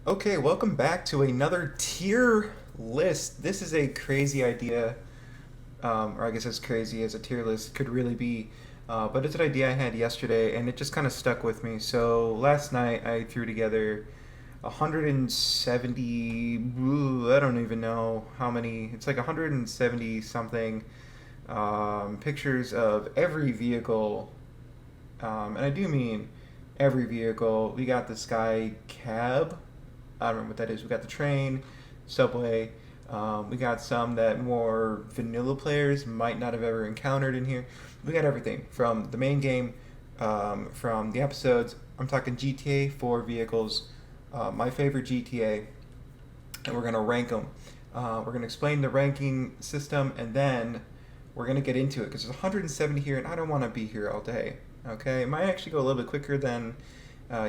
Okay, welcome back to another tier list. This is a crazy idea, or I guess as crazy as a tier list could really be. But it's an idea I had yesterday, and it just kind of stuck with me. So last night I threw together 170. I don't even know how many. It's like 170 something pictures of every vehicle, and I do mean every vehicle. We got the Sky Cab. I don't remember what that is. We got the train, subway. We got some that more vanilla players might not have ever encountered in here. We got everything from the main game, from the episodes. I'm talking GTA 4 vehicles, my favorite GTA, and we're gonna rank them. We're gonna explain the ranking system, and then we're gonna get into it because there's 170 here, and I don't want to be here all day. Okay, it might actually go a little bit quicker than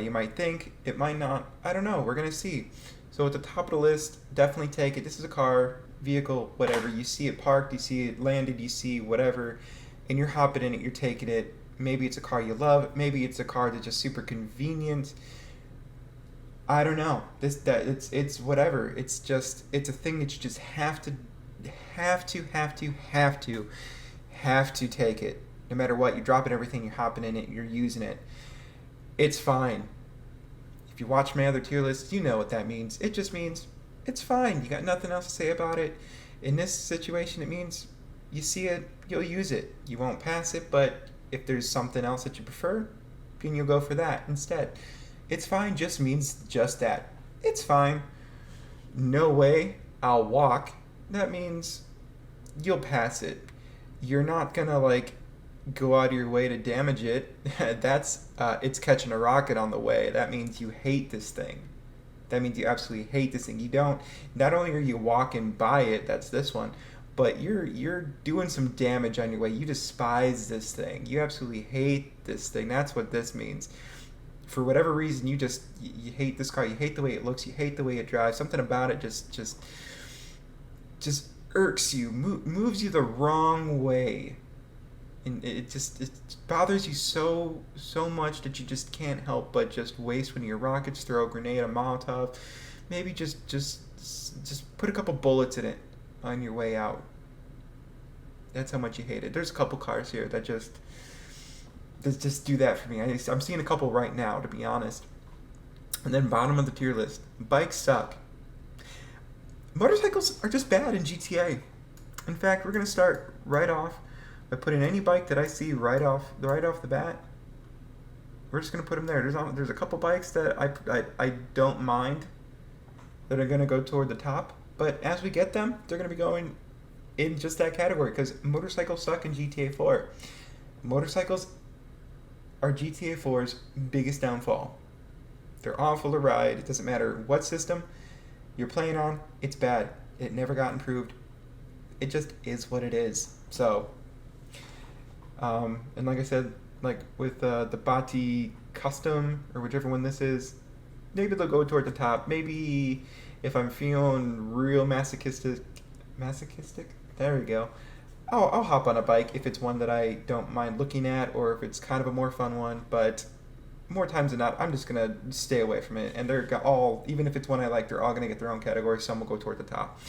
you might think. It might not. I don't know. We're gonna see. So at the top of the list, definitely take it. This is a car, vehicle, whatever. You see it parked, you see it landed, you see whatever, and you're hopping in it. You're taking it. Maybe it's a car you love. Maybe it's a car that's just super convenient. I don't know. It's whatever. It's a thing that you just have to take it. No matter what, you're dropping everything, you're hopping in it, you're using it. It's fine. If you watch my other tier lists, you know what that means. It just means it's fine. You got nothing else to say about it. In this situation, it means you see it, you'll use it. You won't pass it, but if there's something else that you prefer, then you'll go for that instead. It's fine just means just that. It's fine. No way, I'll walk. That means you'll pass it. You're not gonna like go out of your way to damage it. That's it's catching a rocket on the way. That means you hate this thing. That means you absolutely hate this thing. You don't. Not only are you walking by it, that's this one, but you're doing some damage on your way. You despise this thing. You absolutely hate this thing. That's what this means. For whatever reason, you hate this car. You hate the way it looks. You hate the way it drives. Something about it just irks you. Moves you the wrong way, and it bothers you so much that you just can't help but just waste one of your rockets, throw a grenade, a Molotov, maybe just put a couple bullets in it on your way out. That's how much you hate it. There's a couple cars here that just do that for me. I'm seeing a couple right now, to be honest. And then bottom of the tier list, bikes suck. Motorcycles are just bad in GTA. In fact, we're gonna start right off by putting any bike that I see right off the bat. We're just gonna put them there. There's a couple bikes that I don't mind that are gonna go toward the top, but as we get them, they're gonna be going in just that category because motorcycles suck in GTA 4. Motorcycles are GTA 4's biggest downfall. They're awful to ride. It doesn't matter what system you're playing on, it's bad. It never got improved. It just is what it is. So, and like I said, like with the Bati Custom or whichever one this is, maybe they'll go toward the top. Maybe if I'm feeling real masochistic. There we go. I'll hop on a bike if it's one that I don't mind looking at, or if it's kind of a more fun one. But more times than not, I'm just gonna stay away from it. And they're all, even if it's one I like, they're all gonna get their own category. Some will go toward the top.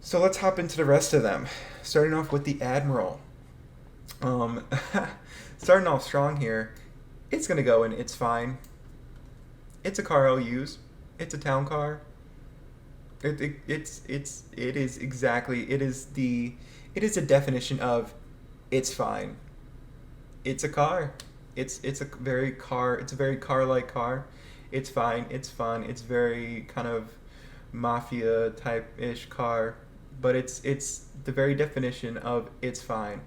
So let's hop into the rest of them. Starting off with the Admiral. Um, Starting off strong here. It's gonna go in. It's fine. It's a car I'll use. It's a town car. It is exactly it is a definition of it's fine. It's a car. It's a very car like car. It's fine. It's fun. It's very kind of mafia type ish car, but it's the very definition of it's fine.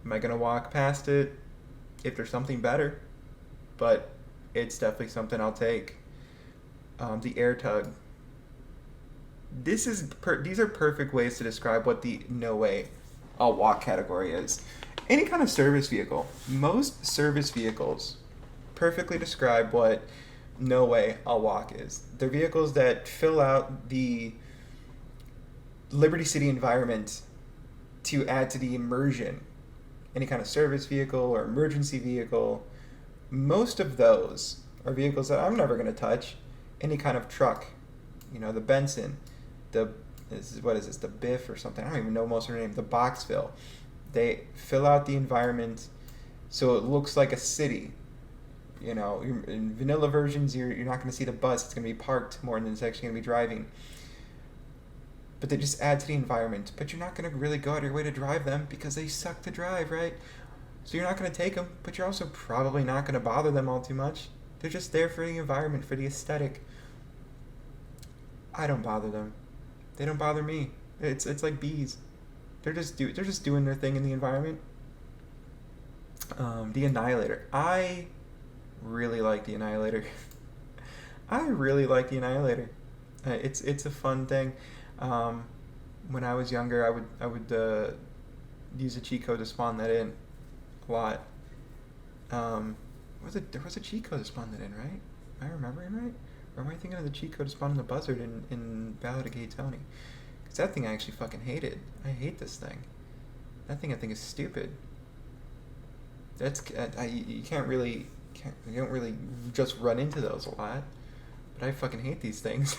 Am I gonna walk past it if there's something better? But it's definitely something I'll take. The air tug. These are perfect ways to describe what the no way I'll walk category is. Any kind of service vehicle. Most service vehicles perfectly describe what no way I'll walk is. They're vehicles that fill out the Liberty City environment to add to the immersion. Any kind of service vehicle or emergency vehicle. Most of those are vehicles that I'm never going to touch, any kind of truck, the Benson, what is this, the Biff or something? I don't even know most of their names. The Boxville. They fill out the environment so it looks like a city. In vanilla versions, you're not going to see the bus. It's going to be parked more than it's actually going to be driving. But they just add to the environment. But you're not going to really go out of your way to drive them because they suck to drive, right? So you're not going to take them, but you're also probably not going to bother them all too much. They're just there for the environment, for the aesthetic. I don't bother them. They don't bother me. It's like bees. They're just doing their thing in the environment. The Annihilator. I really like the Annihilator. I really like the Annihilator. It's a fun thing. When I was younger, I would use a cheat code to spawn that in a lot. There was a cheat code to spawn that in, right? Am I remembering right? Or am I thinking of the cheat code to spawn in the Buzzard in Ballad of Gay Tony? Because that thing I actually fucking hated. I hate this thing. That thing I think is stupid. You don't really just run into those a lot. But I fucking hate these things.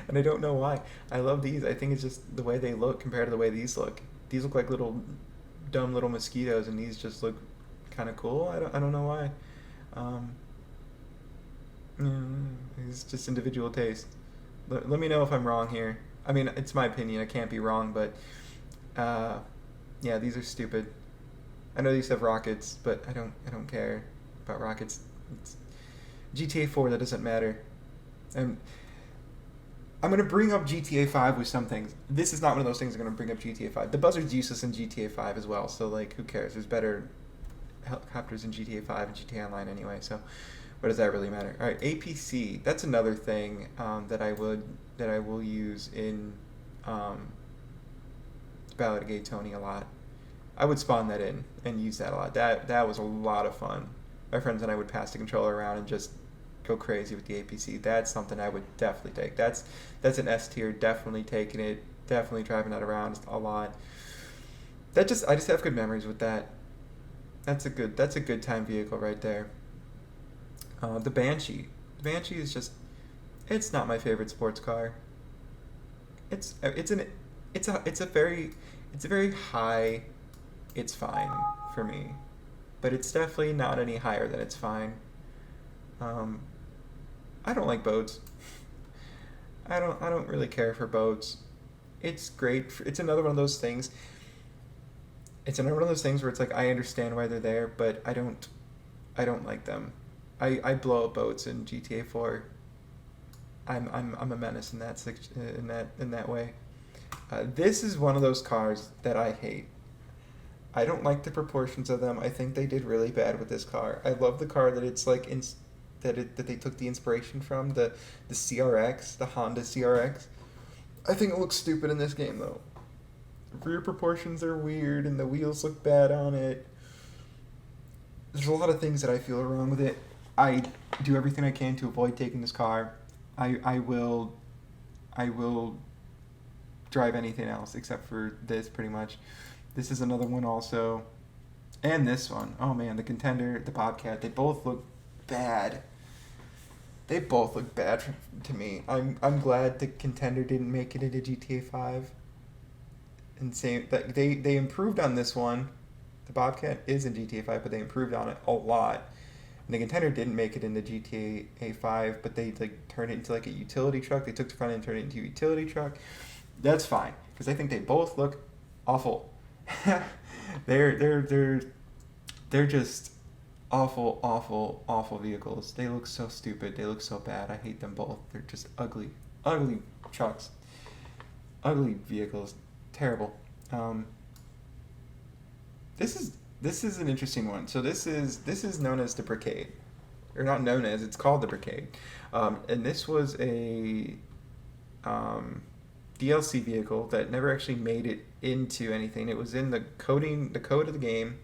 And I don't know why. I love these. I think it's just the way they look compared to the way these look. These look like dumb little mosquitoes, and these just look kind of cool. I don't know why. It's just individual taste. Let me know if I'm wrong here. I mean, it's my opinion. I can't be wrong, but yeah, these are stupid. I know these have rockets, but I don't care about rockets. It's GTA 4, that doesn't matter. And I'm going to bring up GTA 5 with some things. This is not one of those things I'm going to bring up GTA 5. The Buzzard's useless in GTA 5 as well, so who cares? There's better helicopters in GTA 5 and GTA Online anyway, so what does that really matter? All right, APC. That's another thing that I will use in Ballad of Gay Tony a lot. I would spawn that in and use that a lot. That was a lot of fun. My friends and I would pass the controller around and just go crazy with the APC. That's something I would definitely take. That's an S tier. Definitely taking it. Definitely driving that around a lot. I just have good memories with that. That's a good time vehicle right there. The Banshee. The Banshee is just, it's not my favorite sports car. It's a very high. It's fine for me, but it's definitely not any higher than it's fine. I don't like boats. I don't really care for boats. It's great. It's another one of those things. It's another one of those things where it's like I understand why they're there, but I don't like them. I blow up boats in GTA 4. I'm a menace in that way. This is one of those cars that I hate. I don't like the proportions of them. I think they did really bad with this car. I love the car that it's like that they took the inspiration from, the CRX, the Honda CRX. I think it looks stupid in this game though. The rear proportions are weird and the wheels look bad on it. There's a lot of things that I feel are wrong with it. I do everything I can to avoid taking this car. I will drive anything else except for this pretty much. This is another one also. And this one. Oh man, the Contender, the Bobcat, they both look bad. They both look bad to me. I'm glad the Contender didn't make it into GTA 5. And same that they improved on this one. The Bobcat is in GTA 5, but they improved on it a lot. And the Contender didn't make it into GTA 5, but they turned it into a utility truck. They took the front end and turned it into a utility truck. That's fine because I think they both look awful. they're just awful vehicles. They look so stupid. They look so bad. I hate them both. They're just ugly trucks, ugly vehicles. Terrible. This is an interesting one. So this is known as the Brigade, or not known as. It's called the Brigade, and this was a DLC vehicle that never actually made it into anything. It was in the code of the game,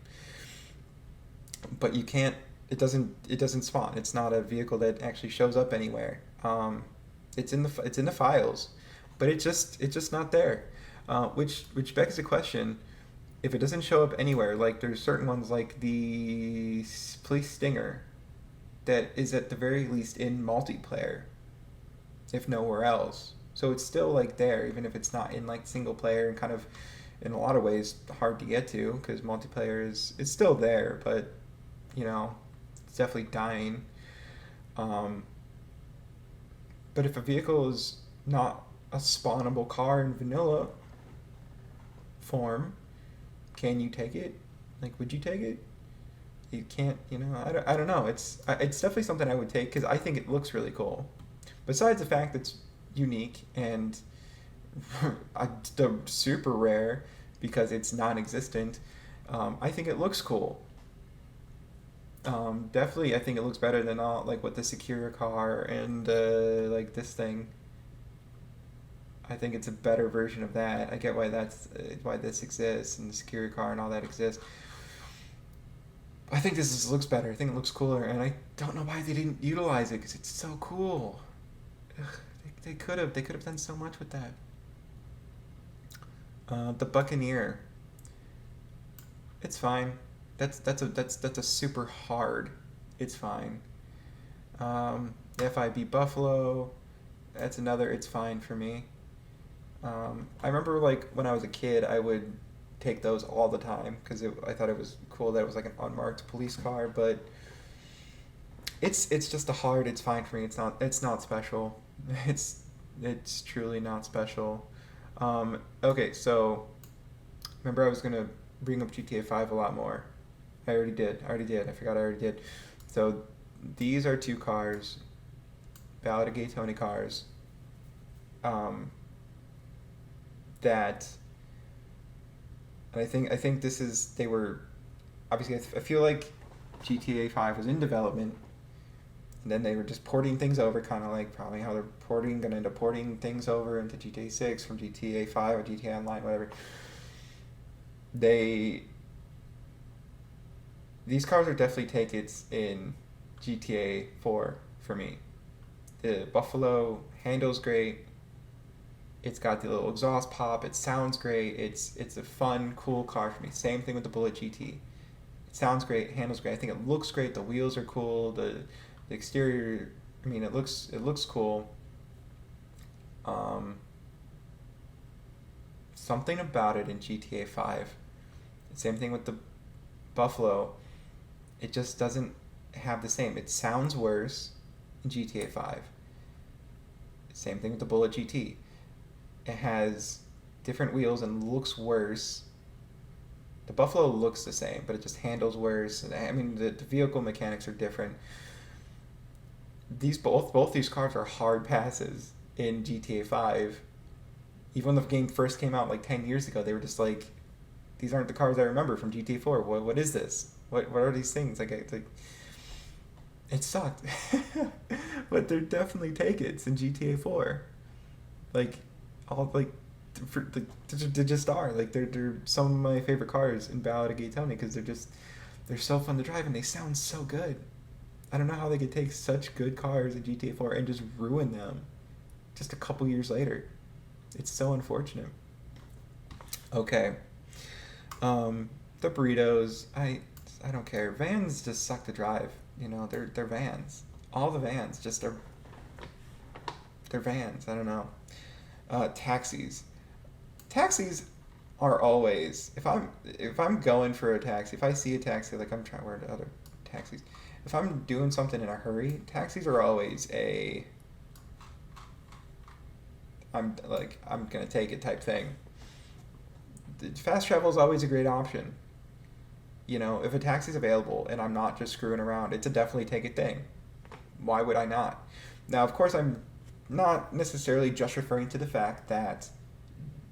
but you can't. It doesn't spawn. It's not a vehicle that actually shows up anywhere. It's in the files, but it's just not there. Which begs the question: if it doesn't show up anywhere, there's certain ones like the Police Stinger, that is at the very least in multiplayer. if nowhere else. So it's still like there, even if it's not in like single player and kind of in a lot of ways hard to get to because multiplayer is it's still there, but you know it's definitely dying. Um, but if a vehicle is not a spawnable car in vanilla form, can you take it? Like, would you take it? You can't. I don't know. It's definitely something I would take because I think it looks really cool. Besides the fact that it's unique and super rare because it's non-existent, I think it looks cool. Definitely, I think it looks better than all like what the Secure car and like this thing. I think it's a better version of that. I get why this exists and the Secure car and all that exists. I think looks better. I think it looks cooler, and I don't know why they didn't utilize it because it's so cool. Ugh, they could have. They could have done so much with that. The Buccaneer. It's fine. That's a super hard. It's fine. The FIB Buffalo. That's another. It's fine for me. I remember like when I was a kid, I would take those all the time because I thought it was cool that it was like an unmarked police car. But it's just a hard. It's fine for me. It's not special. It's truly not special. Okay, so remember I was gonna bring up GTA 5 a lot more. I already did. I forgot I already did. So these are two cars, Ballad of Gay Tony cars. Um, that and I think this is they were obviously I feel like GTA 5 was in development and then they were just porting things over, kind of like probably how they're gonna end up porting things over into GTA 6 from GTA 5 or GTA Online, whatever. They These cars are definitely tickets in GTA 4 for me. The Buffalo handles great. It's got the little exhaust pop. It sounds great. It's a fun, cool car for me. Same thing with the Bullet GT. It sounds great, handles great. I think it looks great. The wheels are cool. The exterior. I mean, it looks cool. Um, Something about it in GTA 5. Same thing with the Buffalo. It just doesn't have the same. It sounds worse in GTA 5. Same thing with the Bullet GT. It has different wheels and looks worse. The Buffalo looks the same, but it just handles worse. And I mean, the vehicle mechanics are different. Both these cars are hard passes in GTA 5. Even when the game first came out like 10 years ago, they were just like, these aren't the cars I remember from GTA 4. What is this? What are these things? Like it sucked. But they're definitely tickets in GTA 4. Like all like they just are. Like they're some of my favorite cars in Ballad of Gay Tony because they're so fun to drive and they sound so good. I don't know how they could take such good cars in GTA 4 and just ruin them just a couple years later. It's so unfortunate. Okay. The burritos, I don't care. Vans just suck to drive. They're vans. All the vans just are. They're vans. I don't know. Taxis. Taxis are always if I'm going for a taxi. If I see a taxi, like I'm trying. Where are the other taxis? If I'm doing something in a hurry, taxis are always I'm gonna take it type thing. Fast travel is always a great option. If a taxi's available and I'm not just screwing around, it's a definitely take it thing. Why would I not? Now, of course, I'm not necessarily just referring to the fact that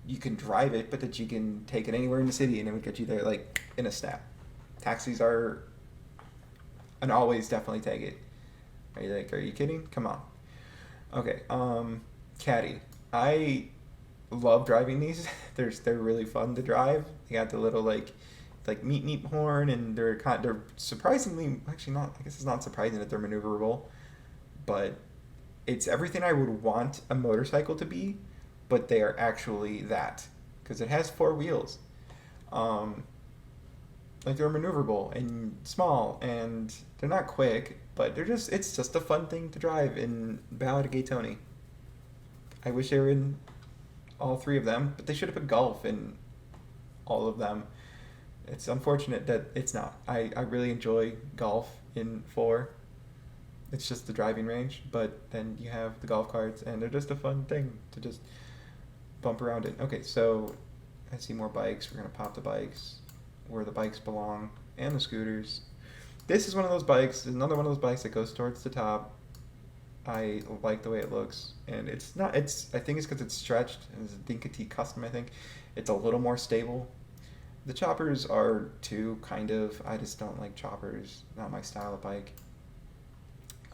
you can drive it, but that you can take it anywhere in the city and it would get you there like in a snap. Taxis are an always definitely take it. Are you kidding? Come on. Okay, Caddy. I love driving these. They're really fun to drive. They got the little like meep meep horn, and they're surprisingly actually not. I guess it's not surprising that they're maneuverable, but it's everything I would want a motorcycle to be, but they are actually that because it has four wheels. Like they're maneuverable and small, and they're not quick, but it's just a fun thing to drive in Ballad of Gay Tony. I wish they were in all three of them, but they should have put golf in all of them. It's unfortunate that it's not. I really enjoy golf in 4. It's just the driving range, but then you have the golf carts, and they're just a fun thing to just bump around in. Okay, so I see more bikes. We're going to pop the bikes where the bikes belong, and the scooters. This is one of those bikes, another one of those bikes that goes towards the top. I like the way it looks, and it's not, I think it's because it's stretched, and it's a Dinka T custom, I think. It's a little more stable. The choppers are too, kind of. I just don't like choppers, not my style of bike.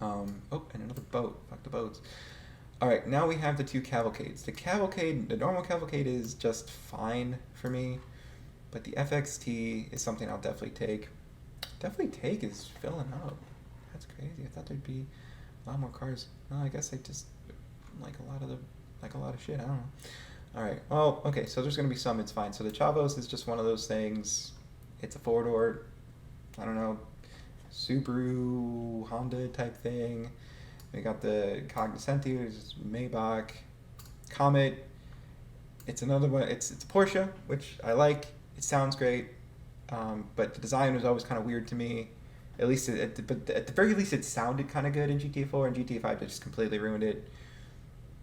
Oh, and another boat. Fuck the boats. Alright, now we have the two cavalcades. The normal cavalcade is just fine for me, but the FXT is something I'll definitely take. Definitely take is filling up. That's crazy. I thought there'd be a lot more cars. Well, I guess I just like a lot of shit. I don't know. Alright, well, okay, so there's going to be some, it's fine. So the Chavos is just one of those things. It's a four-door, I don't know, Subaru, Honda type thing. We got the Cognoscenti, which is Maybach, Comet. It's another one. It's a Porsche, which I like. It sounds great, but the design was always kind of weird to me. At least, but at the very least, it sounded kind of good in GTA 4, and GTA 5 just completely ruined it.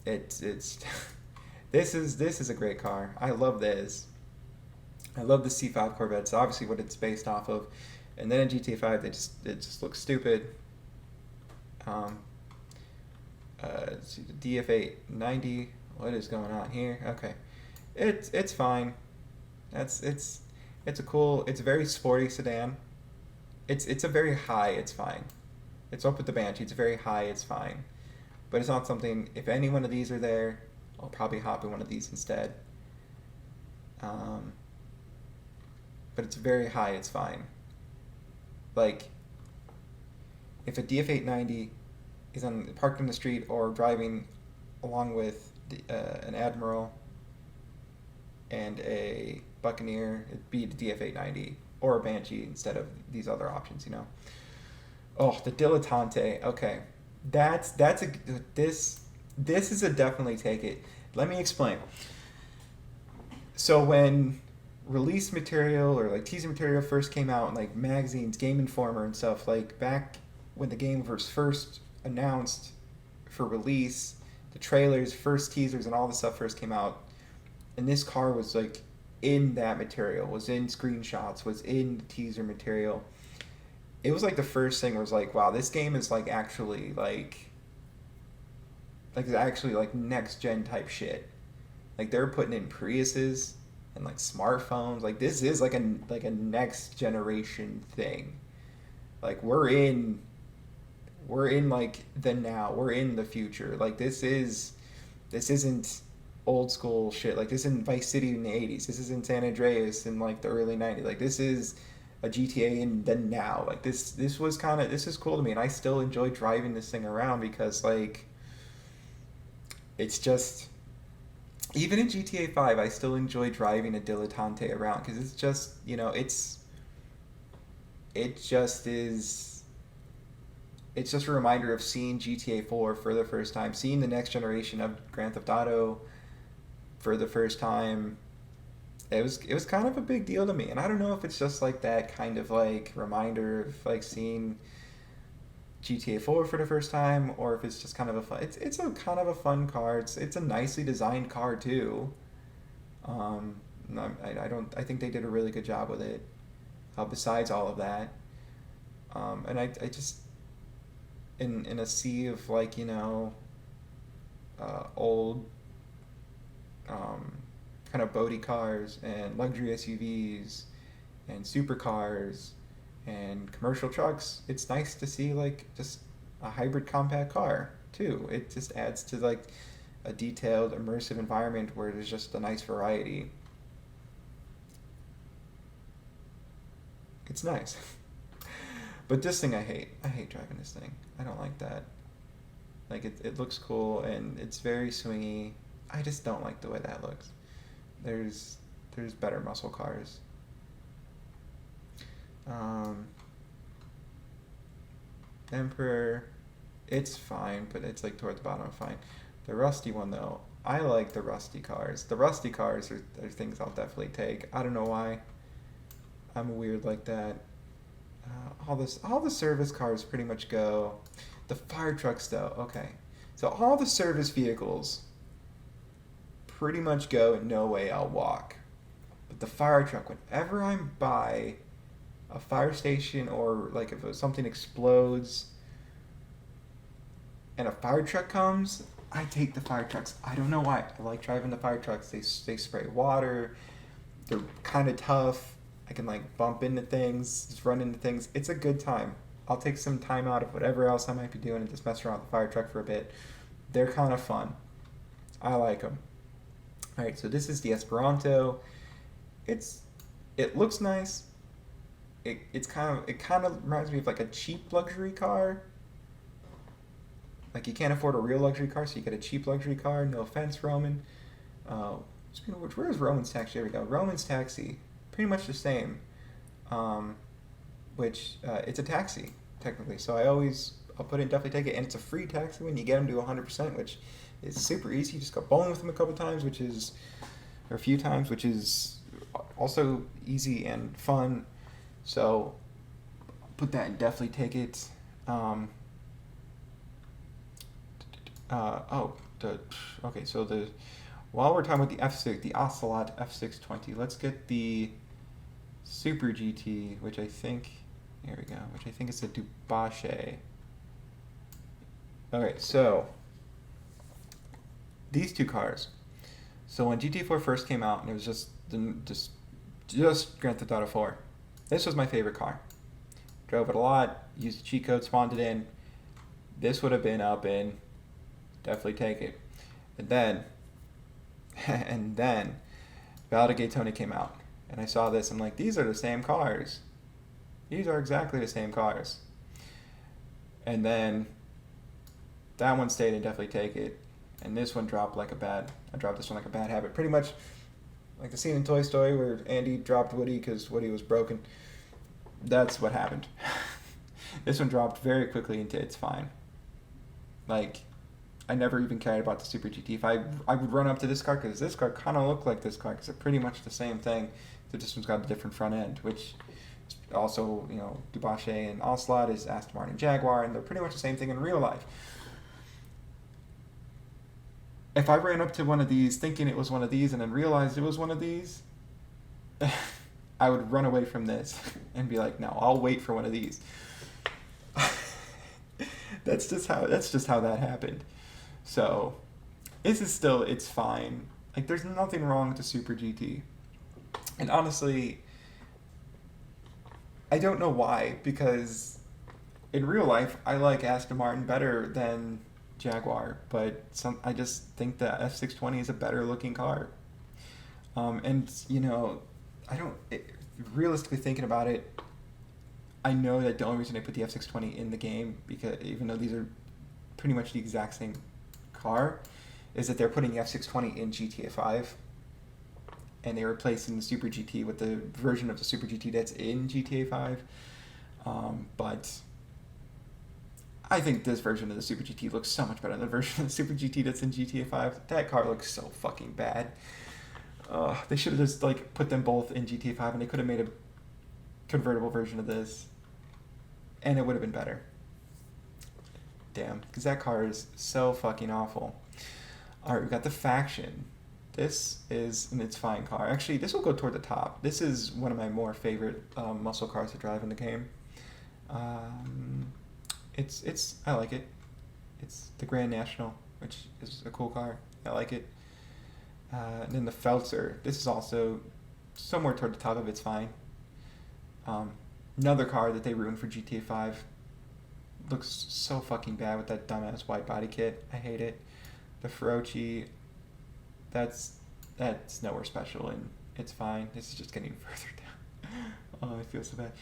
It's this is a great car. I love this. I love the C5 Corvette. It's obviously what it's based off of, and then in GTA 5, it just looks stupid. See the DF890. What is going on here? Okay, it's fine. It's a cool. It's a very sporty sedan. It's a very high. It's fine. It's up with the Banshee. It's very high. It's fine, but it's not something. If any one of these are there, I'll probably hop in one of these instead. But it's very high. It's fine. Like, if a DF890 is parked in the street or driving along with an Admiral and a Buccaneer, it'd be the DF890 or a Banshee instead of these other options, you know. Oh, the Dilettante. Okay, this is a definitely take it. Let me explain. So when release material or like teaser material first came out in like magazines, Game Informer and stuff, like back when the game was first announced for release, the trailers, first teasers, and all the stuff first came out, and this car was like in that material, was in screenshots, was in the teaser material. It was like the first thing was like, wow, this game is like actually like actually like next gen type shit. Like they're putting in Priuses and like smartphones. Like this is like a next generation thing. Like we're in like the now. We're in the future. Like this isn't old school shit. Like this isn't Vice City in the 80s. This isn't San Andreas in like the early 90s. Like this is a GTA in the now. Like this is cool to me, and I still enjoy driving this thing around because like it's just, even in GTA 5 I still enjoy driving a Dilettante around because it's just, you know, it just is, it's just a reminder of seeing GTA 4 for the first time, seeing the next generation of Grand Theft Auto for the first time. It was kind of a big deal to me, and I don't know if it's just like that kind of like reminder of like seeing GTA 4 for the first time, or if it's just kind of a fun. It's a kind of a fun car. It's a nicely designed car too. I think they did a really good job with it. Besides all of that, and I just in a sea of like, you know, old kind of boaty cars and luxury SUVs and supercars and commercial trucks, it's nice to see like just a hybrid compact car too. It just adds to like a detailed immersive environment where there's just a nice variety. It's nice. But this thing I hate driving this thing. I don't like that. Like it looks cool and it's very swingy. I just don't like the way that looks. There's better muscle cars. Emperor, it's fine, but it's like towards the bottom of fine. The rusty one though, I like the rusty cars. The rusty cars are things I'll definitely take. I don't know why. I'm weird like that. All the service cars pretty much go. The fire trucks though, okay. So all the service vehicles pretty much go and no way I'll walk. But the fire truck, whenever I'm by a fire station or like if something explodes and a fire truck comes, I take the fire trucks. I don't know why. I like driving the fire trucks. They spray water. They're kind of tough. I can like bump into things, just run into things. It's a good time. I'll take some time out of whatever else I might be doing and just mess around with the fire truck for a bit. They're kind of fun. I like them. All right, so this is the Esperanto. It looks nice. It kind of reminds me of like a cheap luxury car. Like you can't afford a real luxury car, so you get a cheap luxury car. No offense, Roman. Speaking of which, where is Roman's Taxi? There we go. Roman's Taxi, pretty much the same. Which it's a taxi technically, so I'll put in definitely take it, and it's a free taxi when you get them to 100%, which is super easy. You just go bowling with them a couple times, or a few times, which is also easy and fun. So put that and definitely take it. Okay, so while we're talking about the F6, the Ocelot F620, let's get the Super GT, which I think is a Dubasche. Okay, so these two cars. So when GT4 first came out, and it was just Grand Theft Auto 4, this was my favorite car. Drove it a lot, used the cheat code, spawned it in. This would have been up in, definitely take it. And then Ballad of Gay Tony came out, and I saw this. I'm like, these are the same cars. These are exactly the same cars. And then that one stayed and definitely take it. And this one dropped I dropped this one like a bad habit. Pretty much like the scene in Toy Story where Andy dropped Woody because Woody was broken. That's what happened. This one dropped very quickly into it's fine. Like, I never even cared about the Super GT. If I would run up to this car because this car kind of looked like this car because they're pretty much the same thing. This one's got a different front end, which also, Dubasche and Ocelot is Aston Martin and Jaguar, and they're pretty much the same thing in real life. If I ran up to one of these thinking it was one of these and then realized it was one of these, I would run away from this and be like, no, I'll wait for one of these. That's just how that happened. So, it's fine. Like, there's nothing wrong with the Super GT. And honestly, I don't know why, because in real life, I like Aston Martin better than Jaguar, but I just think the F620 is a better looking car. Realistically thinking about it, I know that the only reason I put the F620 in the game, because even though these are pretty much the exact same car, is that they're putting the F620 in GTA 5, and they're replacing the Super GT with the version of the Super GT that's in GTA 5. But I think this version of the Super GT looks so much better than the version of the Super GT that's in GTA 5. That car looks so fucking bad. They should have just put them both in GTA 5, and they could have made a convertible version of this, and it would have been better. Damn, because that car is so fucking awful. Alright, we got the Faction. This is an It's Fine car. Actually, this will go toward the top. This is one of my more favorite muscle cars to drive in the game. I like it. It's the Grand National, which is a cool car. I like it. And then the Feltzer. This is also somewhere toward the top of It's Fine. Another car that they ruined for GTA 5. Looks so fucking bad with that dumbass white body kit. I hate it. The Feroce, that's nowhere special, and It's Fine. This is just getting further down. Oh, I feel so bad.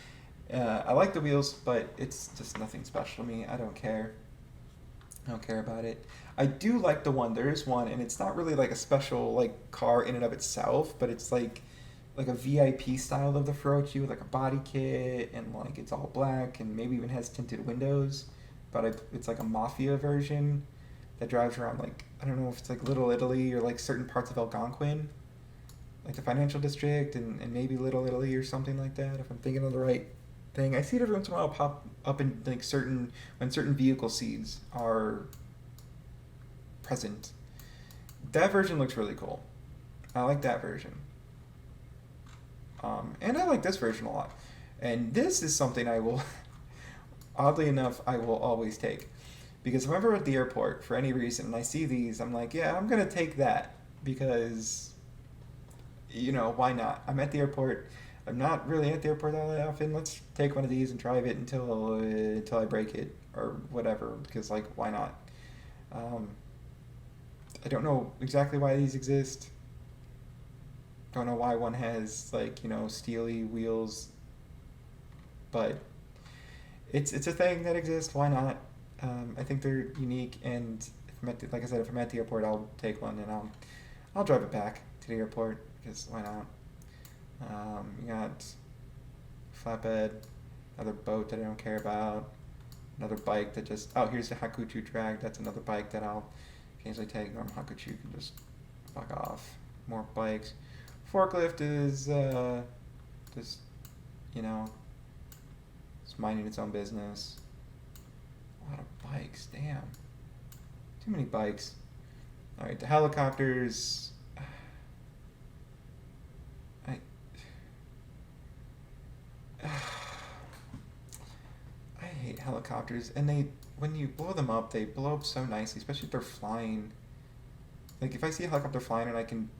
I like the wheels, but it's just nothing special to me. I don't care. I don't care about it. I do like the one. There is one, and it's not really like a special car in and of itself, but it's like a VIP style of the Feroce with a body kit, and it's all black and maybe even has tinted windows, but it's like a Mafia version. that drives around, like, I don't know if it's like Little Italy or like certain parts of Algonquin, like the financial district, and maybe Little Italy or something like that, if I'm thinking of the right thing. I see it every once in a while pop up in like certain vehicle seeds are present. That version looks really cool. I like that version. And I like this version a lot. And this is something I will, oddly enough, I will always take. Because if I'm ever at the airport for any reason and I see these, I'm like, yeah, I'm going to take that. Because, why not? I'm at the airport. I'm not really at the airport all that often. Let's take one of these and drive it until I break it or whatever. Because, like, why not? Um, I don't know exactly why these exist. Don't know why one has, like, steely wheels, but it's a thing that exists. Why not? I think they're unique, and if like I said, if I'm at the airport, I'll take one and I'll drive it back to the airport because why not? You got flatbed, another boat that I don't care about, another bike that just here's the Hakuchu drag. That's another bike that I'll occasionally take. Normal Hakuchu can just fuck off. More bikes. Forklift is just it's minding its own business. A lot of bikes, damn. Too many bikes. Alright, the helicopters. I I hate helicopters, and when you blow them up, they blow up so nicely, especially if they're flying. Like if I see a helicopter flying and I can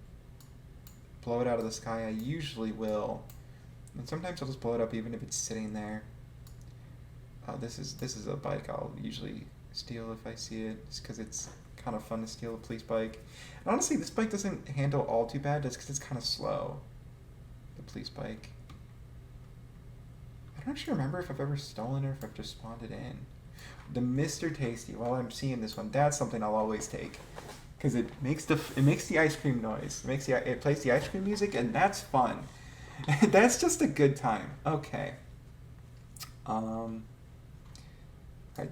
blow it out of the sky, I usually will. And sometimes I'll just blow it up even if it's sitting there. This is a bike I'll usually steal if I see it, just because it's kind of fun to steal a police bike. And honestly, this bike doesn't handle all too bad, just because it's kind of slow. The police bike. I don't actually remember if I've ever stolen or if I've just spawned it in. The Mr. Tasty. While I'm seeing this one, that's something I'll always take, because it makes the ice cream noise. It plays the ice cream music, and that's fun. That's just a good time. Okay. Right,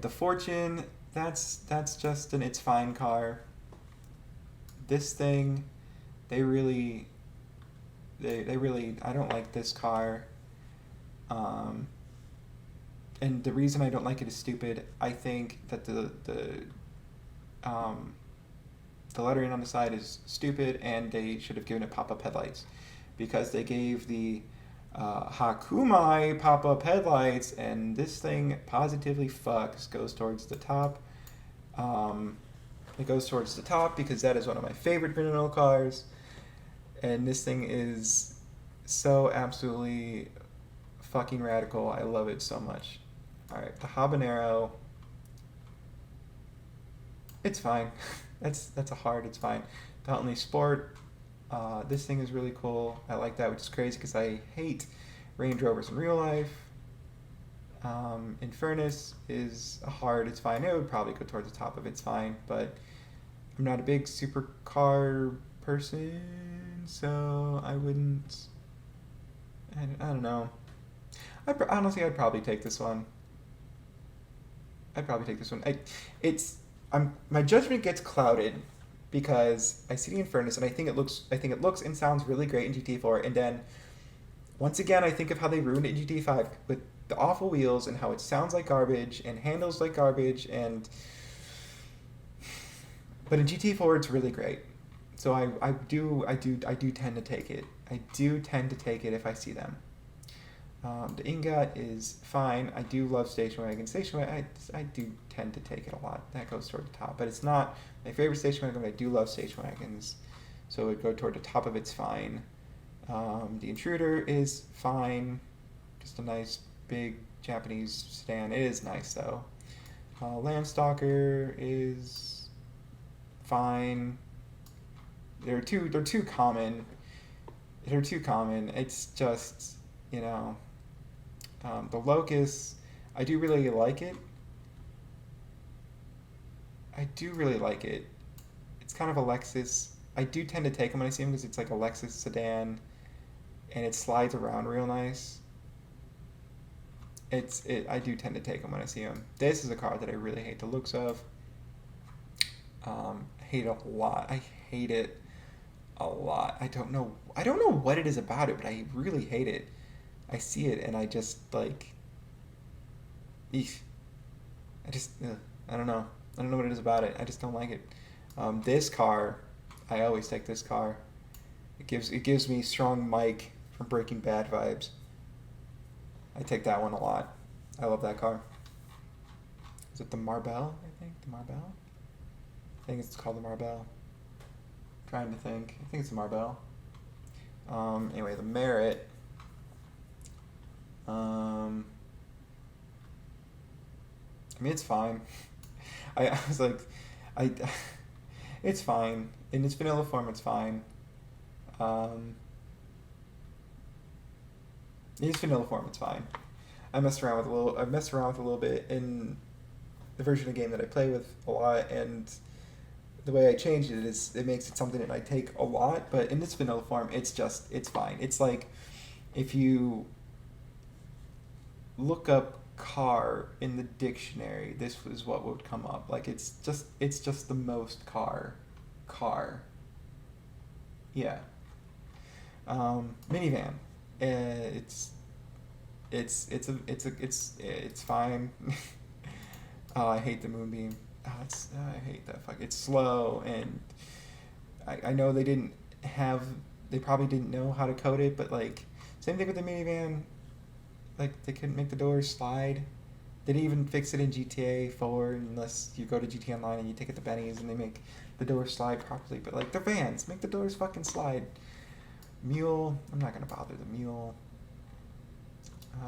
the Fortune, that's just an it's fine car. This thing, they really I don't like this car. And the reason I don't like it is stupid. I think that the lettering on the side is stupid, and they should have given it pop-up headlights, because they gave the Hakumai pop-up headlights, and this thing positively goes towards the top. It goes towards the top because that is one of my favorite vanilla cars, and this thing is so absolutely fucking radical. I love it so much. All right, the Habanero. It's fine. It's fine. The Huntley Sport. This thing is really cool. I like that, which is crazy because I hate Range Rovers in real life. Infernus is it's fine. It would probably go towards the top of it's fine, but I'm not a big supercar person, so I wouldn't. I don't know. Honestly, I'd probably take this one. My judgment gets clouded because I see the Infernus and I think it looks and sounds really great in GT4, and then once again I think of how they ruined it in GT5 with the awful wheels and how it sounds like garbage and handles like garbage, but in GT4 it's really great. So I do tend to take it. I do tend to take it if I see them. The Ingot is fine. I do love station wagon. I do tend to take it a lot. That goes toward the top, but it's not my favorite station wagon. But I do love station wagons, so it would go toward the top of it's fine. The Intruder is fine, just a nice big Japanese sedan. It is nice though. Landstalker is fine. They're too common. It's just, the Locust, I do really like it. It's kind of a Lexus. I do tend to take them when I see them because it's like a Lexus sedan, and it slides around real nice. I do tend to take them when I see them. This is a car that I really hate the looks of. Hate it a lot. I hate it a lot. I don't know what it is about it, but I really hate it. I see it and I just like, eesh. I just, I don't know. I don't know what it is about it. I just don't like it. This car, I always take this car. It gives me strong Mike from Breaking Bad vibes. I take that one a lot. I love that car. Is it the Marbell? I think the Marbell. I think it's called the Marbell. I'm trying to think. I think it's the Marbell. Anyway, the Merit. I mean, it's fine. I was like, I, it's fine in its vanilla form. It's fine. Um, in its vanilla form, it's fine. I messed around with a little bit in the version of the game that I play with a lot, and the way I changed it is it makes it something that I take a lot. But in its vanilla form, it's fine. It's like if you look up car in the dictionary, this was what would come up. Like it's just the most car. Yeah. Minivan. It's it's fine. Oh, I hate the moonbeam. I hate that fuck. It's slow, and I know they probably didn't know how to code it, but like same thing with the minivan. Like they couldn't make the doors slide. They didn't even fix it in GTA 4 unless you go to GTA Online and you take it to Benny's and they make the doors slide properly. But like they're vans, make the doors fucking slide. Mule, I'm not gonna bother the Mule.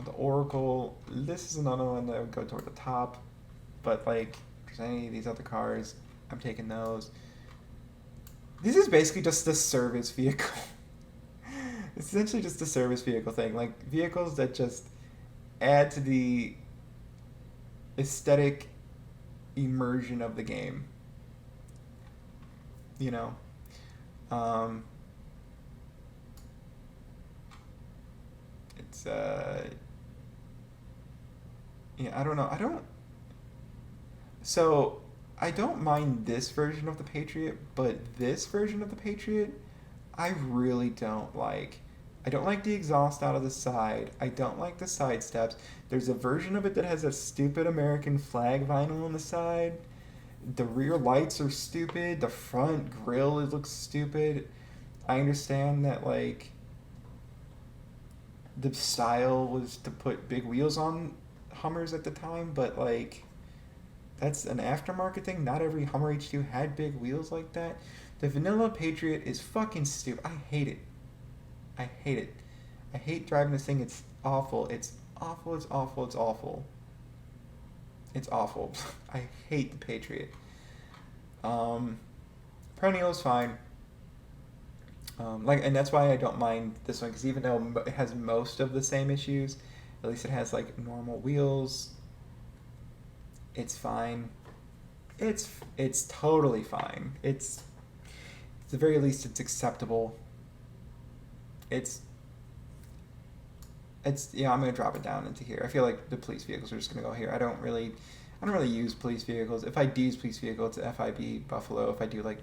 The Oracle, this is another one that would go toward the top. But like, if there's any of these other cars, I'm taking those. This is basically just a service vehicle. It's essentially just a service vehicle thing. Like vehicles that just add to the aesthetic immersion of the game. You know? Um, it's, yeah, I don't know. So, I don't mind this version of the Patriot, but this version of the Patriot, I really don't like. I don't like the exhaust out of the side. I don't like the side steps. There's a version of it that has a stupid American flag vinyl on the side. The rear lights are stupid. The front grille, it looks stupid. I understand that like the style was to put big wheels on Hummers at the time, but like that's an aftermarket thing. Not every Hummer H2 had big wheels like that. The vanilla Patriot is fucking stupid. I hate it. I hate it. I hate driving this thing. It's awful. It's awful. It's awful. It's awful. It's awful. I hate the Patriot. Perennial is fine. And that's why I don't mind this one, because even though it has most of the same issues, at least it has like normal wheels. It's fine. It's totally fine. At the very least, it's acceptable. It's yeah. I'm gonna drop it down into here. I feel like the police vehicles are just gonna go here. I don't really use police vehicles. If I do use police vehicle, it's FIB Buffalo. If I do like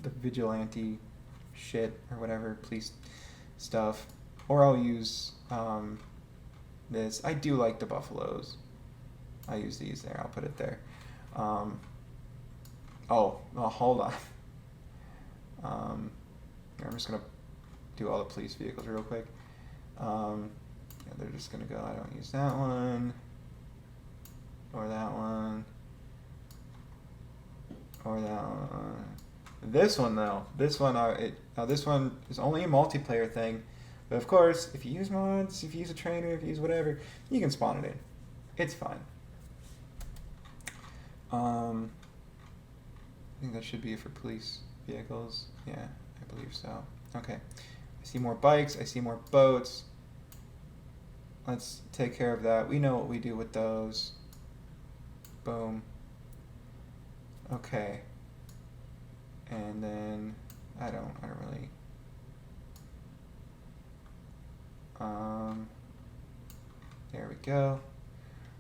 the vigilante shit or whatever police stuff, or I'll use this. I do like the Buffaloes. I use these there. I'll put it there. Hold on. I'm just gonna do all the police vehicles real quick. Yeah, they're just gonna go. I don't use that one, or that one, or that one. This one though, this one is only a multiplayer thing. But of course, if you use mods, if you use a trainer, if you use whatever, you can spawn it in. It's fine. I think that should be it for police vehicles. Yeah, I believe so. Okay. I see more bikes. I see more boats. Let's take care of that. We know what we do with those. Boom. Okay. And then I don't really. There we go.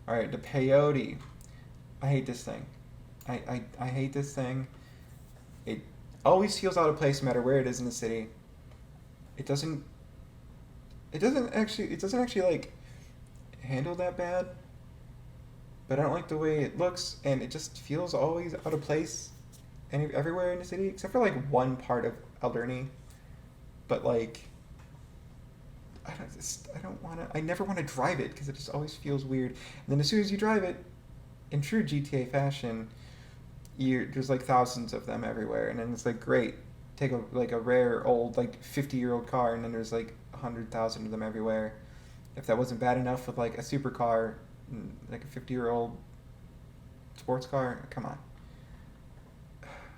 All right, the peyote. I hate this thing. I hate this thing. Always feels out of place no matter where it is in the city. It doesn't. It doesn't actually like handle that bad. But I don't like the way it looks, and it just feels always out of place, everywhere in the city except for like one part of Alderney. But like, I don't want to. I never want to drive it because it just always feels weird. And then as soon as you drive it, in true GTA fashion, there's like thousands of them everywhere, and then it's like great. Take a rare old like 50-year-old car, and then there's like 100,000 of them everywhere. If that wasn't bad enough with like a supercar, like a 50-year-old sports car, come on.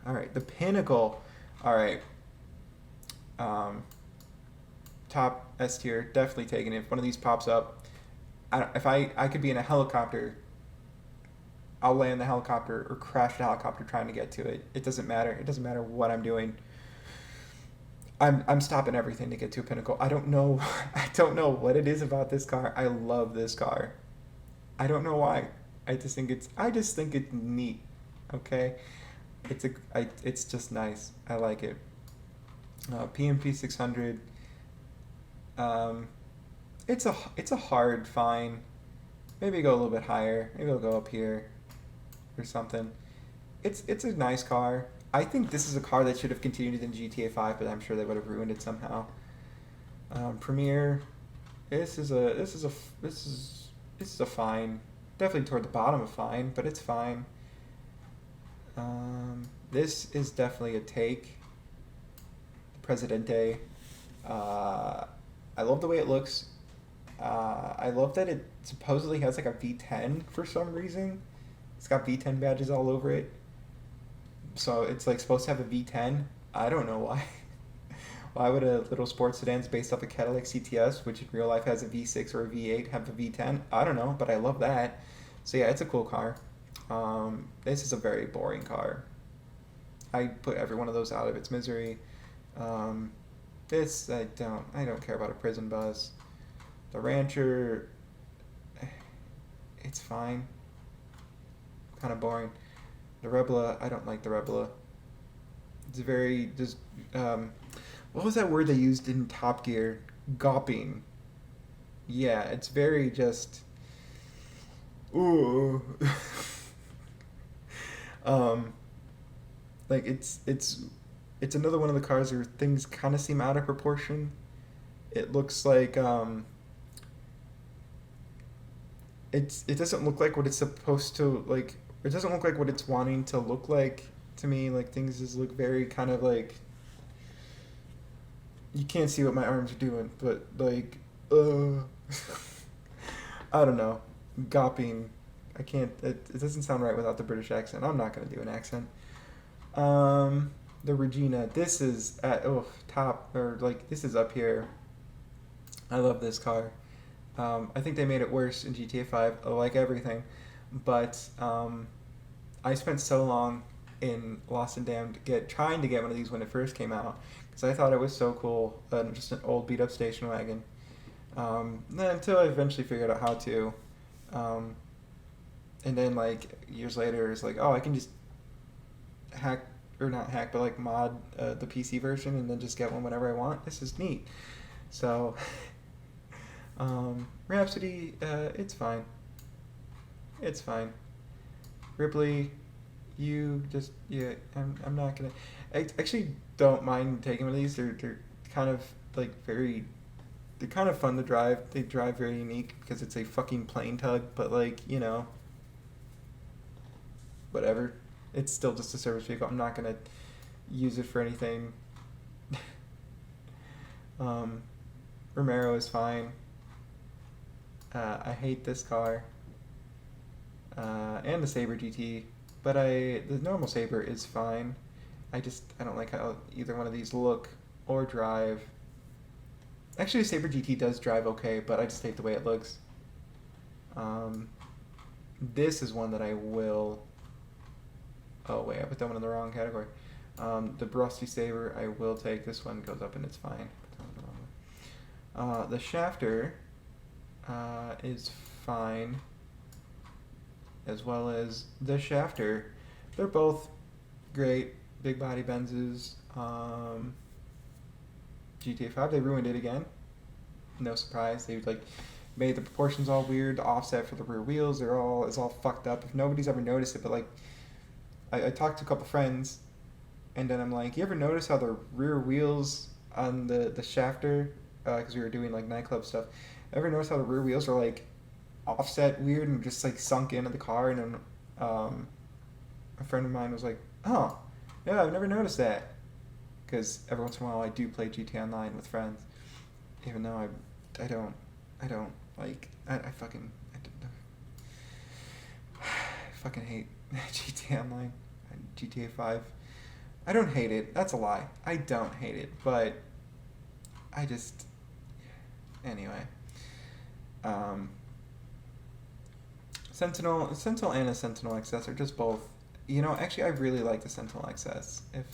All right, the pinnacle. All right, um, top S tier, definitely taking it. If one of these pops up, if I could be in a helicopter, I'll land the helicopter or crash the helicopter trying to get to it. It doesn't matter. It doesn't matter what I'm doing. I'm stopping everything to get to a pinnacle. I don't know. I don't know what it is about this car. I love this car. I don't know why. I just think it's neat. Okay, it's just nice. I like it. PMP 600. Um, it's a hard find. Maybe go a little bit higher. Maybe I'll go up here or something. It's a nice car. I think this is a car that should have continued in GTA 5, but I'm sure they would have ruined it somehow. Premiere. This is a fine. Definitely toward the bottom of fine, but it's fine. This is definitely a take. Presidente. I love the way it looks. I love that it supposedly has like a V10 for some reason. It's got V10 badges all over it. So it's like supposed to have a V10. I don't know why. Why would a little sports sedan based off a Cadillac CTS, which in real life has a V6 or a V8, have a V10? I don't know, but I love that. So yeah, it's a cool car. This is a very boring car. I put every one of those out of its misery. This I don't care about a prison bus. The Rancher, it's fine. Kind of boring. The Rebla, I don't like the Rebla. It's very just what was that word they used in Top Gear? Gopping. Yeah, it's very just ooh. um like it's another one of the cars where things kind of seem out of proportion. It looks like it doesn't look like what it's supposed to like. It doesn't look like what it's wanting to look like to me. Like things just look very kind of like you can't see what my arms are doing, but like I don't know. Gopping. I can't. It doesn't sound right without the British accent. I'm not gonna do an accent. The Regina. This is at top or like this is up here. I love this car. I think they made it worse in GTA 5, like everything. But I spent so long in Lost and Damned trying to get one of these when it first came out because I thought it was so cool. Just an old beat up station wagon. Then until I eventually figured out how to. And then like years later, it's like, oh, I can just hack or not hack, but like mod the PC version and then just get one whenever I want. This is neat. So, Rhapsody, it's fine. It's fine. Ripley, I'm not gonna. I actually don't mind taking one of these. They're kind of like they're kind of fun to drive. They drive very unique because it's a fucking plane tug, but like whatever. It's still just a service vehicle. I'm not gonna use it for anything. Romero is fine. I hate this car. And the Sabre GT, but the normal Sabre is fine. I don't like how either one of these look or drive. Actually, the Sabre GT does drive okay, but I just hate the way it looks. This is one that I will. Oh wait, I put that one in the wrong category. The Rusty Sabre, I will take. This one goes up and it's fine. The Shafter is fine, as well as the Shafter. They're both great. big body Benzes. GTA 5, they ruined it again. No surprise. They like made the proportions all weird. The offset for the rear wheels, it's all fucked up. If nobody's ever noticed it, but like I talked to a couple friends, and then I'm like, you ever notice how the rear wheels on the shafter, because we were doing like nightclub stuff. Ever notice how the rear wheels are like offset weird and just like sunk into the car? And then a friend of mine was like, oh, yeah, I've never noticed that. Because every once in a while I do play GTA Online with friends, even though I don't like I fucking I fucking hate GTA Online, GTA 5. I don't hate it. That's a lie. I don't hate it, but I just anyway. Um, Sentinel and a Sentinel XS are just both. You know, actually, I really like the Sentinel XS. If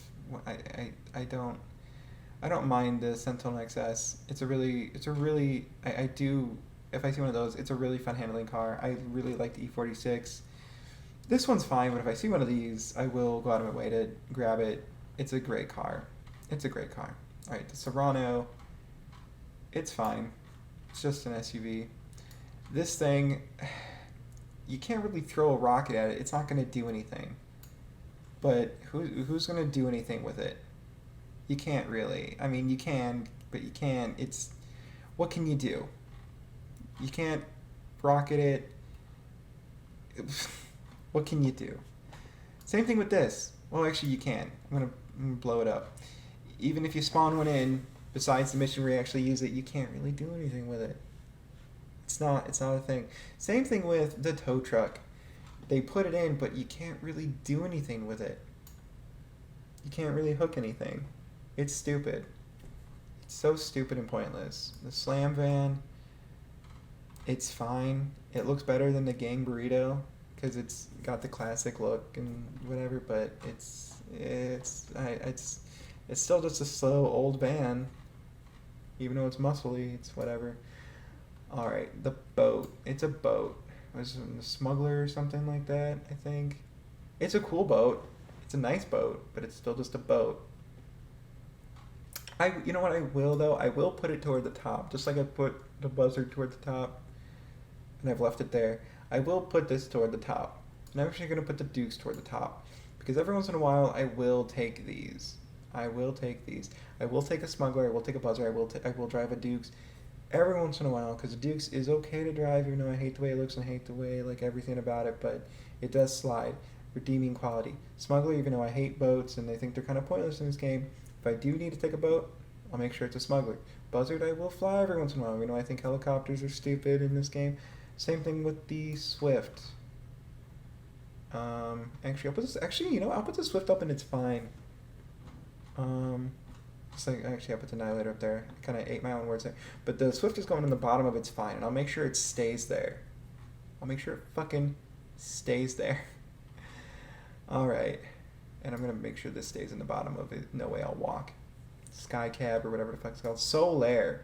I don't mind the Sentinel XS. It's a really I do if I see one of those, it's a really fun handling car. I really like the E46. This one's fine, but if I see one of these, I will go out of my way to grab it. It's a great car. It's a great car. All right, the Serrano. It's fine. It's just an SUV. This thing, you can't really throw a rocket at it. It's not going to do anything. But who's going to do anything with it? You can't really. I mean, you can, but you can't. It's what can you do? You can't rocket it. What can you do? Same thing with this. Well, actually, you can. I'm gonna blow it up. Even if you spawn one in, besides the mission where you actually use it, you can't really do anything with it. It's not a thing. Same thing with the tow truck. They put it in, but you can't really do anything with it. You can't really hook anything. It's stupid. It's so stupid and pointless. The Slam Van, it's fine. It looks better than the Gang Burrito because it's got the classic look and whatever, but it's still just a slow old van. Even though it's muscly, it's whatever. All right, the boat. It's a boat. Was it a smuggler or something like that? I think. It's a cool boat. It's a nice boat, but it's still just a boat. You know what I will though? I will put it toward the top, just like I put the Buzzard toward the top, and I've left it there. I will put this toward the top, and I'm actually gonna put the Dukes toward the top, because every once in a while I will take these. I will take these. I will take a Smuggler. I will take a Buzzer. I will drive a Dukes every once in a while, because the Dukes is okay to drive, even though I hate the way it looks and I hate the way like everything about it, but it does slide. Redeeming quality. Smuggler, even though I hate boats and I think they're kind of pointless in this game, if I do need to take a boat, I'll make sure it's a Smuggler. Buzzard, I will fly every once in a while. You know, I think helicopters are stupid in this game. Same thing with the Swift. Actually, I'll put this. Actually, you know, I'll put the Swift up and it's fine. It's like actually, I put the Annihilator up there. I kind of ate my own words there. But the Swift is going in the bottom of it's fine, and I'll make sure it stays there. I'll make sure it fucking stays there. All right, and I'm gonna make sure this stays in the bottom of it. No way I'll walk. Sky Cab or whatever the fuck it's called. Solaire.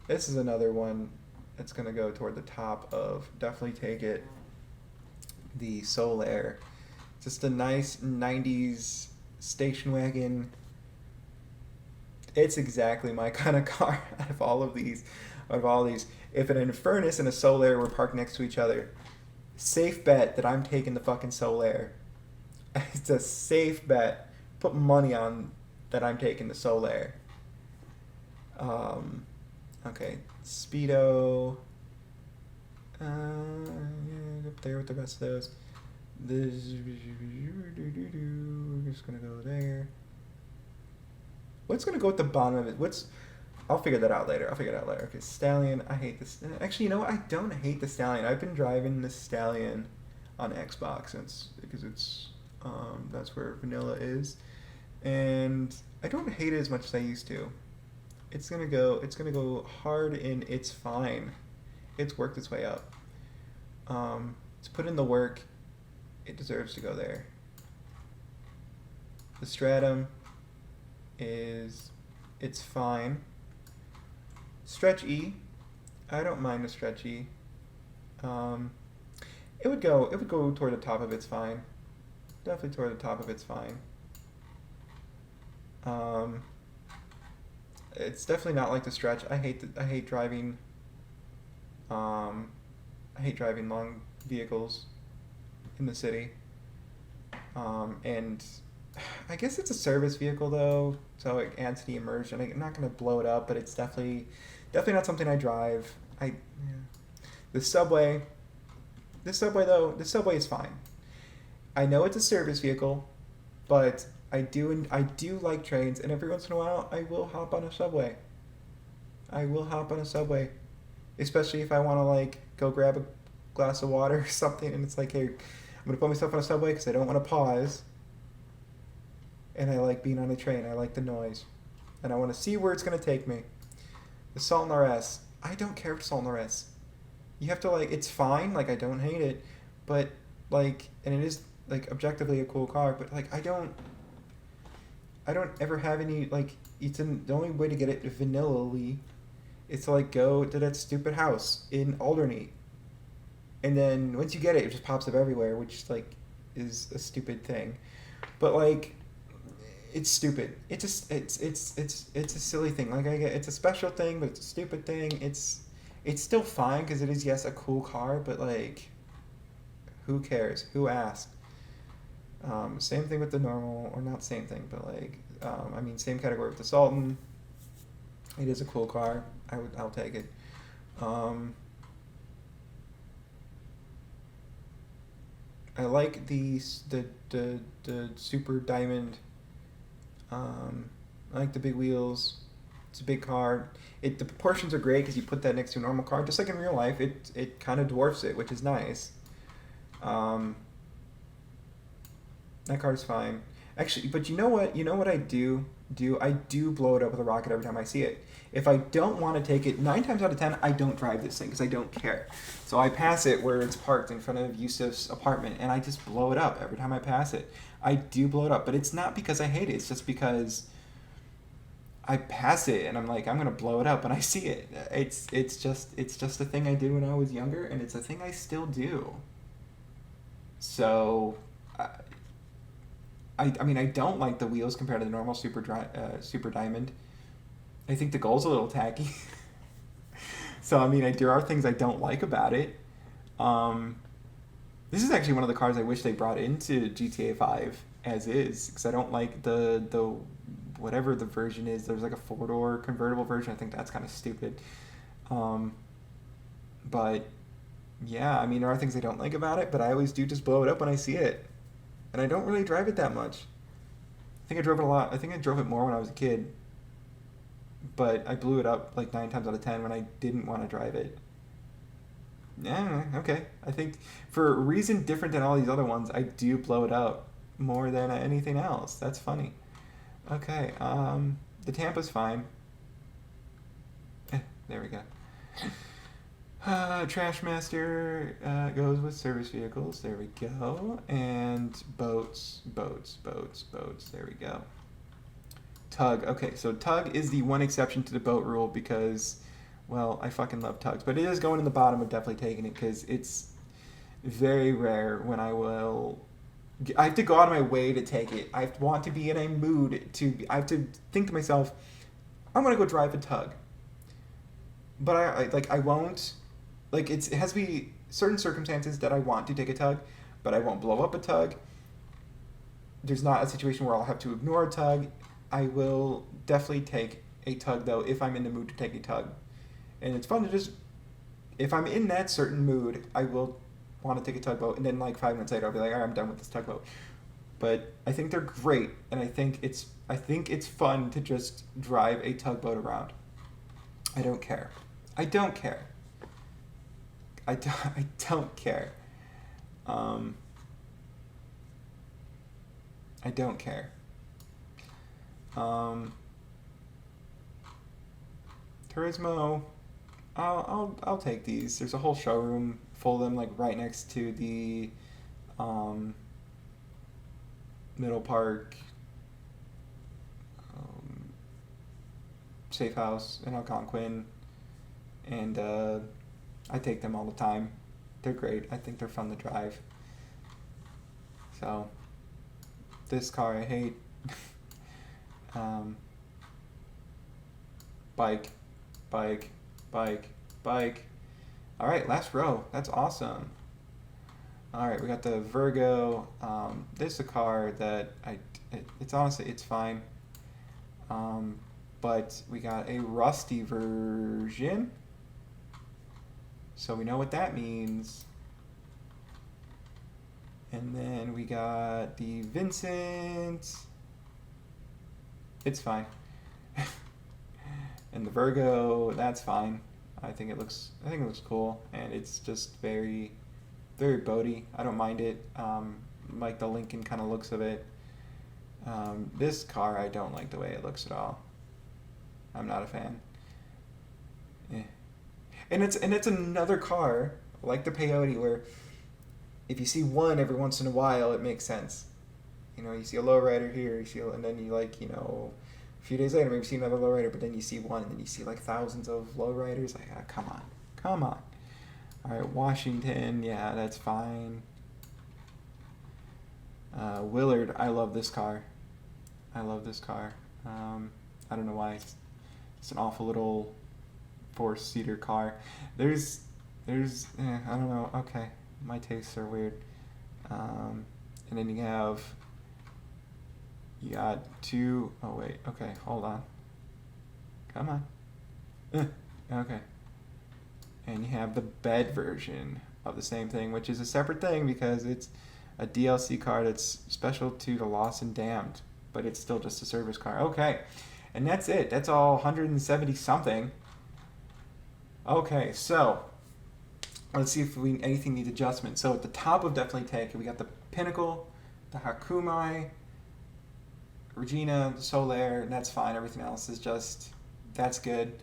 This is another one that's gonna go toward the top of. Definitely take it. The Solaire. Just a nice 90s station wagon. It's exactly my kind of car out of all these. If an Infernus and a Solaire were parked next to each other, safe bet that I'm taking the fucking Solaire. It's a safe bet. Put money on that I'm taking the Solaire. Okay, Speedo. Up there with the rest of those. We're just gonna go there. What's gonna go at the bottom of it? I'll figure that out later. Okay, Stallion. I hate this. Actually, you know what? I don't hate the Stallion. I've been driving the Stallion on Xbox because it's that's where vanilla is, and I don't hate it as much as I used to. It's gonna go hard and it's fine. It's worked its way up. It's put in the work. It deserves to go there. The Stratum it's fine. Stretch E, I don't mind the Stretch E. It would go toward the top of it's fine. Definitely toward the top of it's fine. Um, it's definitely not like the Stretch. I hate driving. Um, I hate driving long vehicles in the city. And I guess it's a service vehicle though, so it adds to the immersion. I'm not gonna blow it up, but it's definitely not something I drive. The subway, the subway is fine. I know it's a service vehicle, but I do like trains, and every once in a while I will hop on a subway. I will hop on a subway, especially if I want to like go grab a glass of water or something, and it's like, hey, I'm gonna put myself on a subway because I don't want to pause, and I like being on a train. I like the noise, and I want to see where it's gonna take me. The Sultan RS, I don't care for Sultan RS. You have to like, it's fine. Like I don't hate it, but like, and it is like objectively a cool car, but like I don't ever have any like. The only way to get it vanilla is to like go to that stupid house in Alderney, and then once you get it, it just pops up everywhere, which like is a stupid thing. But like, it's stupid. It's just it's a silly thing. Like I get it's a special thing, but it's a stupid thing. It's still fine because it is, yes, a cool car, but like, who cares? Who asked? Same thing with the normal, or not same thing, but like, I mean, same category with the Sultan. It is a cool car. I'll take it. Um, I like the Super Diamond. I like the big wheels. It's a big car. The proportions are great because you put that next to a normal car, just like in real life. It kind of dwarfs it, which is nice. Um, that car's fine. Actually, but you know what? You know what I do? I do blow it up with a rocket every time I see it. If I don't want to take it, 9 times out of 10, I don't drive this thing because I don't care. So I pass it where it's parked in front of Yusuf's apartment, and I just blow it up every time I pass it. I do blow it up, but it's not because I hate it. It's just because I pass it and I'm like, I'm gonna blow it up, and I see it. It's just a thing I did when I was younger, and it's a thing I still do. So, I mean, I don't like the wheels compared to the normal Super Diamond. I think the goal's a little tacky. So I mean, there are things I don't like about it. Um, this is actually one of the cars I wish they brought into GTA 5 as is, because I don't like the whatever the version is. There's like a four door convertible version. I think that's kind of stupid. Um, but yeah, I mean, there are things I don't like about it, but I always do just blow it up when I see it, and I don't really drive it that much. I think I drove it a lot. I think I drove it more when I was a kid, but I blew it up like 9 times out of 10 when I didn't want to drive it. Yeah, okay. I think for a reason different than all these other ones, I do blow it up more than anything else. That's funny. Okay, the Tampa's fine. There we go. Trashmaster goes with service vehicles. There we go. And boats. There we go. Tug. Okay, so Tug is the one exception to the boat rule because, well, I fucking love Tugs. But it is going in the bottom of definitely taking it because it's very rare when I have to go out of my way to take it. I want to be in a mood I have to think to myself, I'm going to go drive a Tug. But I won't, like, it has to be certain circumstances that I want to take a Tug, but I won't blow up a Tug. There's not a situation where I'll have to ignore a Tug. I will definitely take a Tug, though, if I'm in the mood to take a Tug. And it's fun to just, if I'm in that certain mood, I will want to take a tugboat, and then like 5 minutes later, I'll be like, all right, I'm done with this tugboat. But I think they're great, and I think it's fun to just drive a tugboat around. I don't care. I don't care. I don't care. I don't care. Turismo. I'll take these. There's a whole showroom full of them, like right next to the um, Middle Park Safe House in Algonquin, and I take them all the time. They're great. I think they're fun to drive. So this car I hate. Um, bike, bike, bike, bike. All right, last row. That's awesome. All right, we got the Virgo. This is a car that it's honestly, it's fine. Um, but we got a rusty version. So we know what that means. And then we got the Vincent. It's fine. And the Virgo, that's fine. I think it looks cool, and it's just very, very boaty. I don't mind it. Like the Lincoln kind of looks of it. This car, I don't like the way it looks at all. I'm not a fan. Eh. And it's another car like the Peyote where if you see one every once in a while, it makes sense. You know, you see a lowrider here, and then you like, a few days later maybe you see another lowrider, but then you see one, and then you see like thousands of lowriders. Like, come on, come on. All right, Washington, yeah, that's fine. Willard, I love this car. I love this car. I don't know why. It's an awful little four-seater car. I don't know. Okay, my tastes are weird. And then you got two. Oh wait. Okay, hold on. Come on. Okay. And you have the bed version of the same thing, which is a separate thing because it's a DLC car that's special to the Lost and Damned, but it's still just a service car. Okay. And that's it. That's all 170 something. Okay, so let's see if anything needs adjustment. So at the top of Definitely Take, we got the Pinnacle, the Hakumai, Regina, the Solaire, and that's fine. Everything else is just, that's good.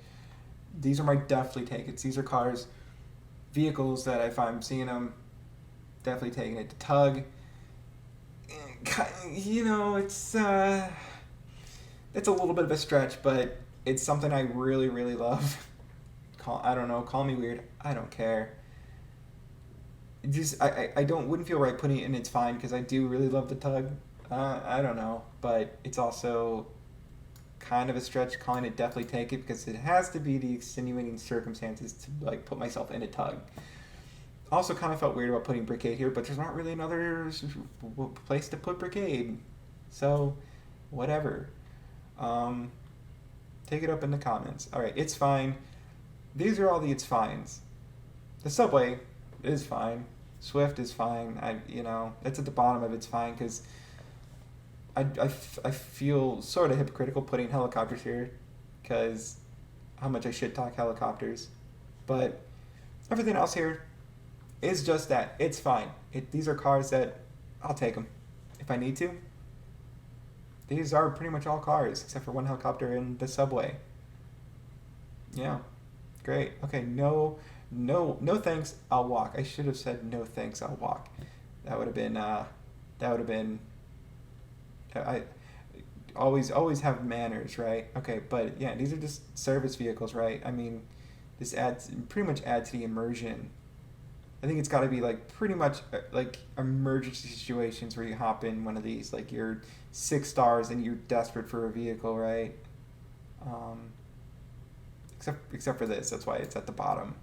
These are my Definitely Take It's. These are cars, vehicles that if I'm seeing them, definitely taking it. To Tug, it's a little bit of a stretch, but it's something I really, really love. I don't know, call me weird. I don't care. I wouldn't feel right putting it in It's Fine because I do really love the Tug. I don't know, but it's also kind of a stretch calling it Definitely Take It because it has to be the extenuating circumstances to like put myself in a Tug. Also kind of felt weird about putting Brigade here, but there's not really another place to put Brigade. So, whatever. Take it up in the comments. Alright, It's Fine. These are all the It's Fines. The Subway is fine. Swift is fine. It's at the bottom of It's Fine because I feel sort of hypocritical putting helicopters here because how much I shit talk helicopters. But everything else here is just that. It's fine. These are cars that I'll take them if I need to. These are pretty much all cars except for one helicopter in the Subway. Yeah, great. Okay, no thanks. I'll walk. I should have said no thanks. I'll walk. That would have been. I always have manners, right? Okay, but yeah, these are just service vehicles, right? I mean, this pretty much adds to the immersion. I think it's got to be like pretty much like emergency situations where you hop in one of these, like you're 6 stars and you're desperate for a vehicle, right? Except for this, that's why it's at the bottom.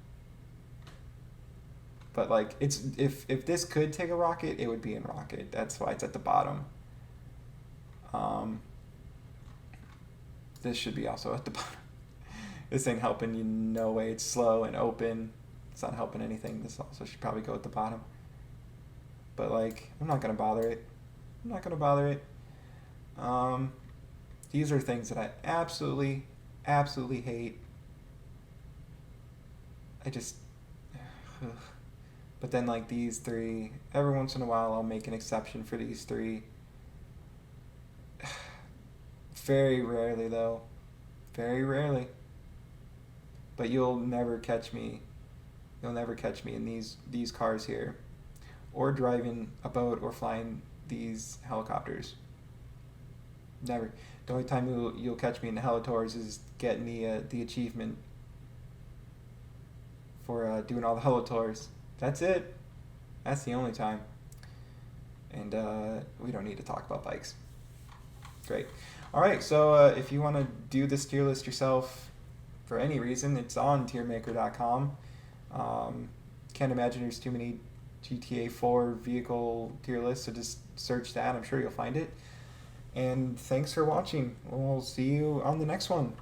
But like if this could take a rocket, it would be in rocket. That's why it's at the bottom. This should be also at the bottom. This ain't helping you no way. It's slow and open. It's not helping anything. This also should probably go at the bottom. But like, I'm not gonna bother it. These are things that I absolutely hate. But then like these three, every once in a while I'll make an exception for these three. Very rarely though. Very rarely. But you'll never catch me in these cars here. Or driving a boat or flying these helicopters. Never. The only time you'll catch me in the Helitours is getting the achievement for doing all the Helitours. That's it. That's the only time. And we don't need to talk about bikes. Great. All right, so if you want to do this tier list yourself for any reason, it's on tiermaker.com. Can't imagine there's too many GTA 4 vehicle tier lists, so just search that. I'm sure you'll find it. And thanks for watching. We'll see you on the next one.